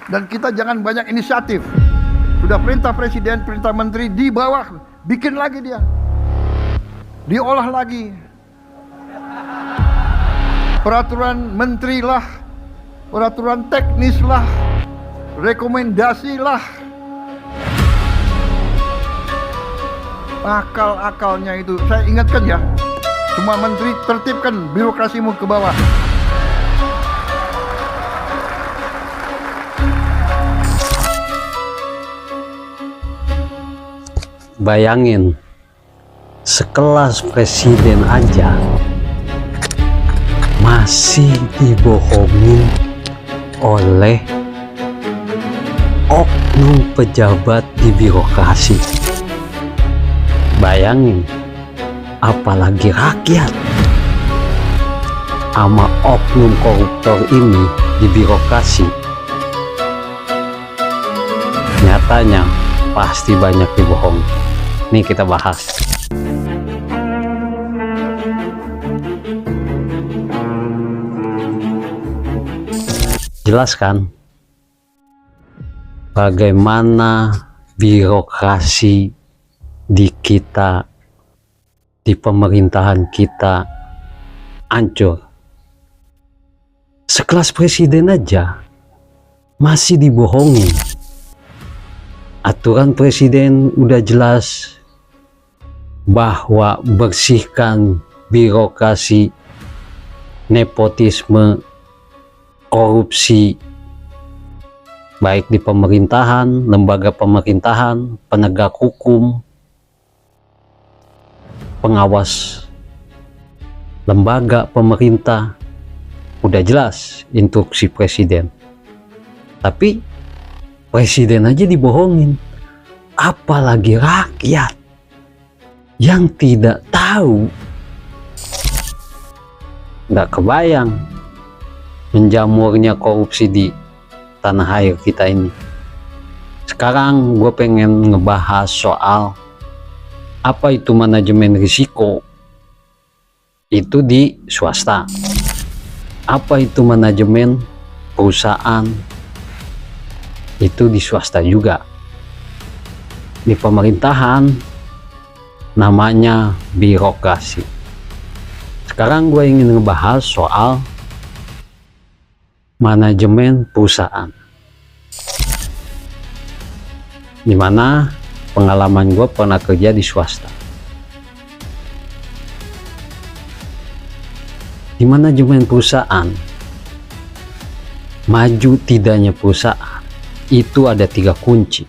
Dan kita jangan banyak inisiatif. Sudah perintah presiden, perintah menteri, di bawah bikin lagi dia, diolah lagi. Peraturan menteri lah, peraturan teknis lah, rekomendasi lah. Akal-akalnya itu, saya ingatkan ya, semua menteri tertibkan birokrasimu ke bawah. Bayangin, sekelas presiden aja masih dibohongin oleh oknum pejabat di birokrasi. Bayangin, apalagi rakyat sama oknum koruptor ini di birokrasi. Nyatanya pasti banyak dibohong. Nih kita bahas. Jelaskan bagaimana birokrasi di kita, di pemerintahan kita hancur. Sekelas presiden aja masih dibohongin. Aturan presiden udah jelas bahwa bersihkan birokrasi, nepotisme, korupsi, baik di pemerintahan, lembaga pemerintahan, penegak hukum, pengawas lembaga pemerintah. Udah jelas instruksi presiden. Tapi presiden aja dibohongin, apalagi rakyat yang tidak tahu. Nggak kebayang menjamurnya korupsi di tanah air kita ini. Sekarang gue pengen ngebahas soal apa itu manajemen risiko itu di swasta, apa itu manajemen perusahaan itu di swasta juga. Di pemerintahan namanya birokrasi. Sekarang gue ingin ngebahas soal manajemen perusahaan, dimana pengalaman gue pernah kerja di swasta. Di manajemen perusahaan, maju tidaknya perusahaan itu ada 3 kunci.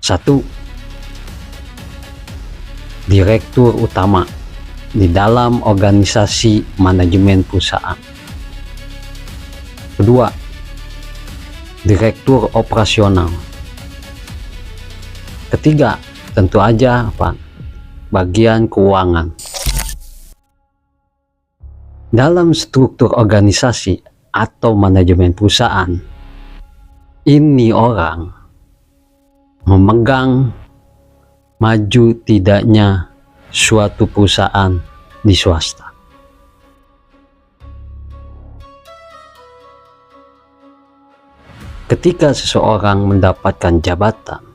1, direktur utama di dalam organisasi manajemen perusahaan. 2, direktur operasional. 3, tentu aja bagian keuangan. Dalam struktur organisasi atau manajemen perusahaan, ini orang memegang maju tidaknya suatu perusahaan di swasta. Ketika seseorang mendapatkan jabatan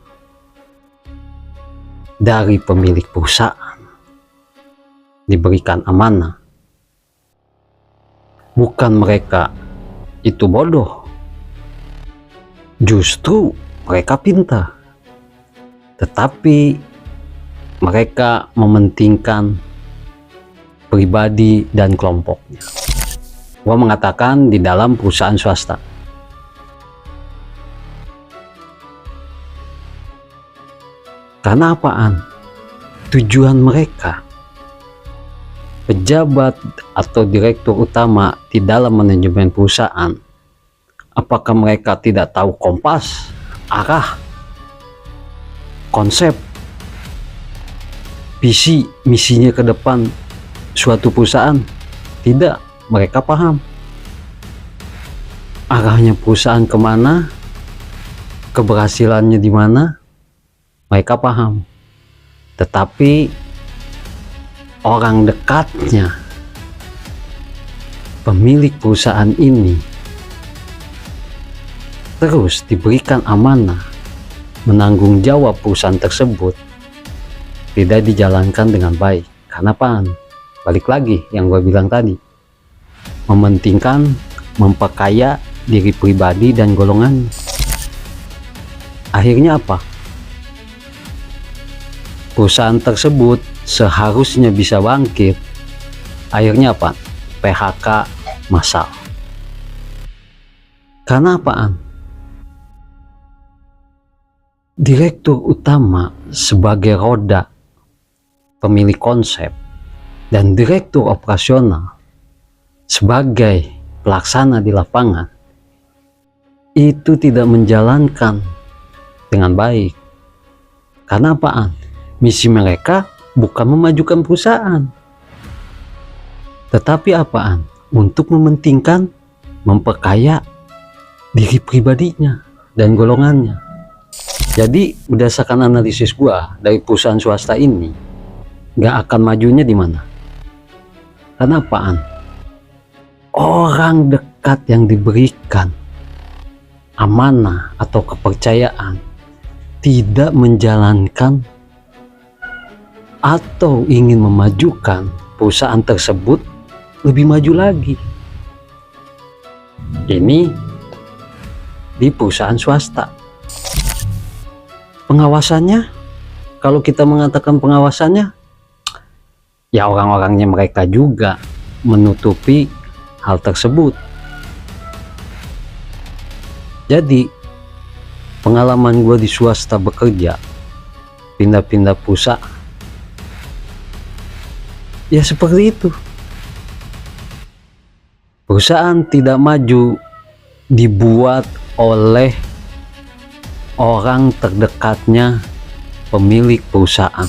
dari pemilik perusahaan, diberikan amanah, bukan mereka itu bodoh, justru mereka pintar, tetapi mereka mementingkan pribadi dan kelompoknya. Gua mengatakan di dalam perusahaan swasta. Karena apaan? Tujuan mereka, pejabat atau direktur utama di dalam manajemen perusahaan, apakah mereka tidak tahu kompas, arah, konsep, visi, misinya ke depan suatu perusahaan? Tidak, mereka paham arahnya perusahaan kemana, keberhasilannya di mana, mereka paham. Tetapi orang dekatnya, pemilik perusahaan ini, terus diberikan amanah menanggung jawab perusahaan tersebut, tidak dijalankan dengan baik. Karena apaan? Balik lagi yang gue bilang tadi, mementingkan memperkaya diri pribadi dan golongan. Akhirnya apa? Perusahaan tersebut seharusnya bisa bangkit, akhirnya apa? PHK massal. Karena apaan? Direktur utama sebagai roda pemilik konsep dan direktur operasional sebagai pelaksana di lapangan itu tidak menjalankan dengan baik. Karena apaan? Misi mereka bukan memajukan perusahaan, tetapi apaan? Untuk mementingkan memperkaya diri pribadinya dan golongannya. Jadi berdasarkan analisis gua dari perusahaan swasta ini, gak akan majunya di mana? Karena apaan? Orang dekat yang diberikan amanah atau kepercayaan tidak menjalankan atau ingin memajukan perusahaan tersebut lebih maju lagi. Ini di perusahaan swasta. Pengawasannya, kalau kita mengatakan pengawasannya, ya orang-orangnya mereka juga menutupi hal tersebut. Jadi pengalaman gue di swasta bekerja, pindah-pindah perusahaan, ya seperti itu. Perusahaan tidak maju dibuat oleh orang terdekatnya pemilik perusahaan.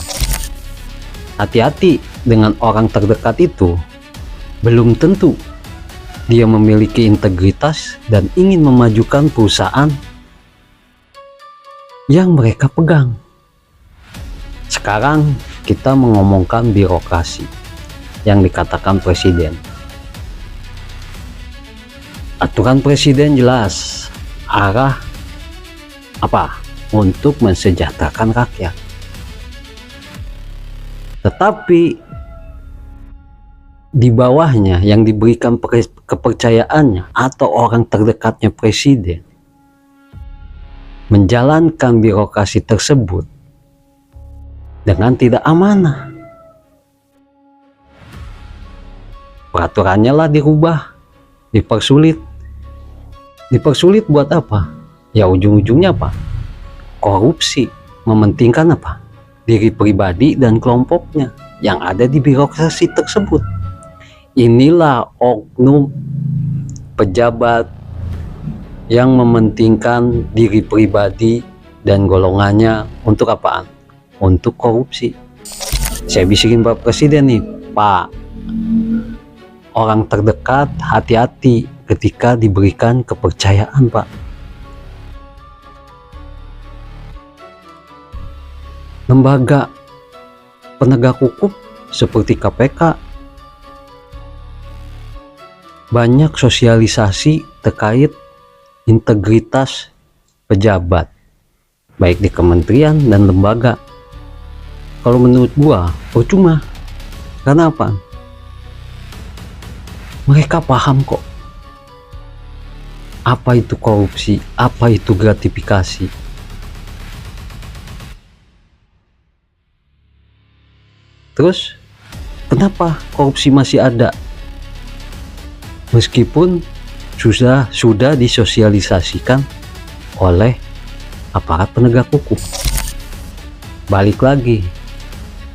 Hati-hati dengan orang terdekat itu, belum tentu dia memiliki integritas dan ingin memajukan perusahaan yang mereka pegang. Sekarang kita mengomongkan birokrasi yang dikatakan presiden. Aturan presiden jelas, arah apa? Untuk mensejahterakan rakyat. Tetapi di bawahnya yang diberikan kepercayaannya atau orang terdekatnya presiden menjalankan birokrasi tersebut dengan tidak amanah. Peraturannya lah dirubah, dipersulit. Dipersulit buat apa? Ya ujung-ujungnya apa? Korupsi, mementingkan apa? Diri pribadi dan kelompoknya yang ada di birokrasi tersebut. Inilah oknum pejabat yang mementingkan diri pribadi dan golongannya untuk apaan? Untuk korupsi. Saya bisikin Pak Presiden nih, Pak, orang terdekat hati-hati ketika diberikan kepercayaan, Pak. Lembaga penegak hukum seperti KPK banyak sosialisasi terkait integritas pejabat baik di kementerian dan lembaga. Kalau menurut gua percuma. Karena apa? Mereka paham kok apa itu korupsi, apa itu gratifikasi. Terus kenapa korupsi masih ada? Meskipun sudah disosialisasikan oleh aparat penegak hukum. Balik lagi,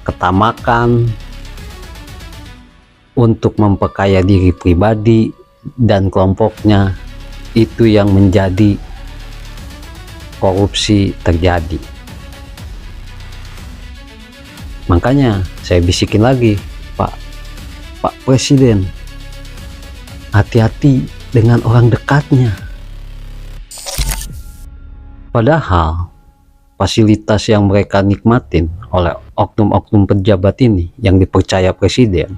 ketamakan untuk memperkaya diri pribadi dan kelompoknya itu yang menjadi korupsi terjadi. Makanya saya bisikin lagi, Pak Presiden, hati-hati dengan orang dekatnya. Padahal fasilitas yang mereka nikmatin oleh oknum-oknum pejabat ini yang dipercaya presiden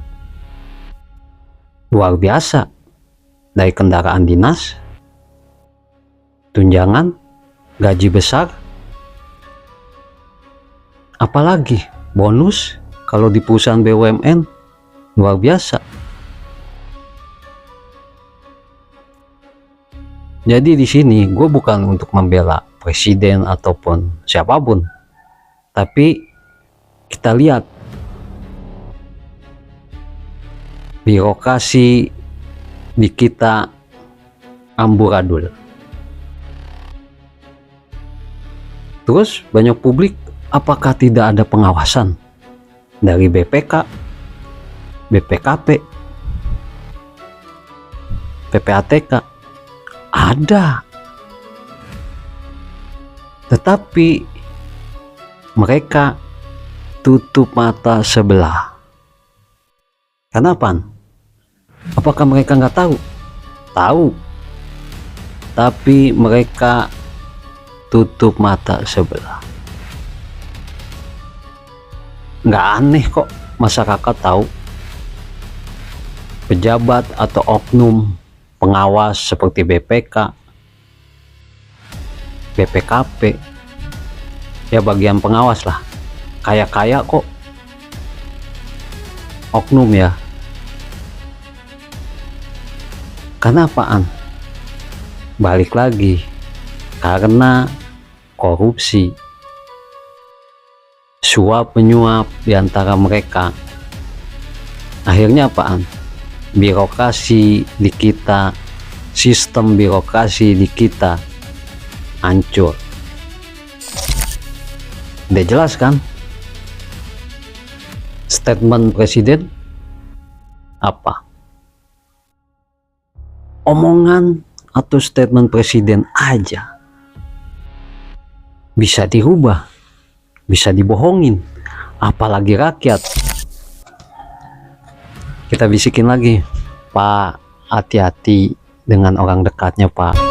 luar biasa. Dari kendaraan dinas, tunjangan, gaji besar, apalagi bonus kalau di perusahaan BUMN luar biasa. Jadi di sini gue bukan untuk membela presiden ataupun siapapun, tapi kita lihat birokrasi di kita amburadul. Terus banyak publik, apakah tidak ada pengawasan dari BPK, BPKP, PPATK? Ada, tetapi mereka tutup mata sebelah. Kenapa? Apakah mereka nggak tahu? Tahu, tapi mereka tutup mata sebelah. Nggak aneh kok masyarakat tahu pejabat atau oknum pengawas seperti BPK, BPKP, ya bagian pengawas lah, kaya-kaya kok oknum ya. Karena apaan? Balik lagi, karena korupsi, suap menyuap diantara mereka. Akhirnya apaan? Birokrasi di kita, sistem birokrasi di kita hancur. Udah jelas kan statement presiden? Apa? Omongan atau statement presiden aja bisa dirubah, bisa dibohongin, apalagi rakyat. Kita bisikin lagi, Pak, hati-hati dengan orang dekatnya, Pak.